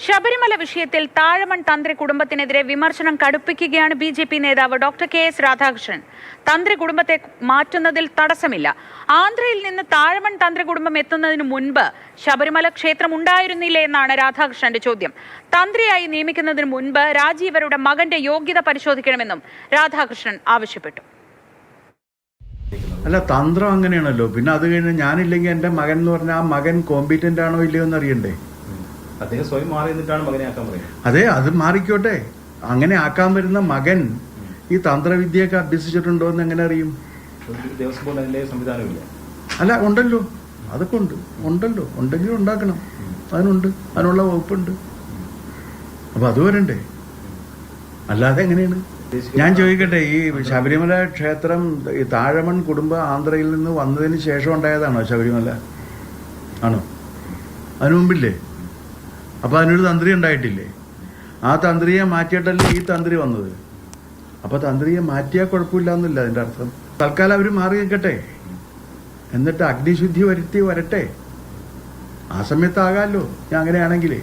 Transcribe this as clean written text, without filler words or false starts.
ശബരിമല വിഷയത്തിൽ താഴമൺ തന്ത്രി കുടുംബത്തിനെതിരെ വിമർശനം കടുപ്പിക്കുകയാണ് ബി.ജെ.പി. നേതാവ് ഡോക്ടർ കെ.എസ്. രാധാകൃഷ്ണൻ. തന്ത്രി കുടുംബത്തെ മാറ്റുന്നതിൽ തടസ്സമില്ല. ആന്ധ്രയിൽ നിന്ന് താഴമൺ തന്ത്രി കുടുംബം എത്തുന്നതിന് മുൻപ് ശബരിമല ക്ഷേത്രം ഉണ്ടായിരുന്നില്ലേ എന്നാണ് രാധാകൃഷ്ണന്റെ ചോദ്യം. തന്ത്രിയായി നിയമിക്കുന്നതിന് മുൻപ് രാജീവരുടെ മകന്റെ യോഗ്യത പരിശോധിക്കണമെന്നും രാധാകൃഷ്ണൻ ആവശ്യപ്പെട്ടു. അല്ല, തന്ത്രം അങ്ങനെയാണല്ലോ. പിന്നെ അത് കഴിഞ്ഞ് ഞാനില്ലെങ്കിൽ എൻ്റെ മകൻ എന്ന് പറഞ്ഞാൽ ആ മകൻ കോമ്പീറ്റന്റ് ആണോ ഇല്ലയോ എന്ന് അറിയണ്ടേ? അദ്ദേഹം സ്വയം മാറി നിന്നിട്ടാണ് മകനെ ആക്കാൻ പറയുന്നത്. അതെ, അത് മാറിക്കോട്ടെ. അങ്ങനെ ആക്കാൻ വരുന്ന മകൻ ഈ തന്ത്രവിദ്യയൊക്കെ അഭ്യസിച്ചിട്ടുണ്ടോ എന്ന് എങ്ങനെ അറിയും? ദേവസ്വം ബോർഡ് അതിലെ സംവിധാനമില്ല. അല്ല, ഉണ്ടല്ലോ, അതൊക്കെ ഉണ്ടല്ലോ. ഉണ്ടെങ്കിലും ഉണ്ടാക്കണം. അതിനുണ്ട്, അതിനുള്ള വകുപ്പുണ്ട്. അപ്പൊ അത് വരണ്ടേ? അല്ലാതെ എങ്ങനെയാണ്? ഞാൻ ചോദിക്കട്ടെ, ഈ ശബരിമല ക്ഷേത്രം ഈ താഴമൺ കുടുംബം ആന്ധ്രയിൽ നിന്ന് വന്നതിന് ശേഷം ഉണ്ടായതാണോ ശബരിമല? ആണോ? അതിനു മുമ്പില്ലേ? അപ്പൊ അതിനൊരു തന്ത്രി ഉണ്ടായിട്ടില്ലേ? ആ തന്ത്രിയെ മാറ്റിയിട്ടല്ലേ ഈ തന്ത്രി വന്നത്. അപ്പൊ തന്ത്രിയെ മാറ്റിയാൽ കുഴപ്പമില്ല എന്നല്ല അതിന്റെ അർത്ഥം. തൽക്കാലം അവര് മാറി നിൽക്കട്ടെ, എന്നിട്ട് അഗ്നിശുദ്ധി വരുത്തി വരട്ടെ. ആ സമയത്താകാമല്ലോ ഞാൻ അങ്ങനെയാണെങ്കിലേ.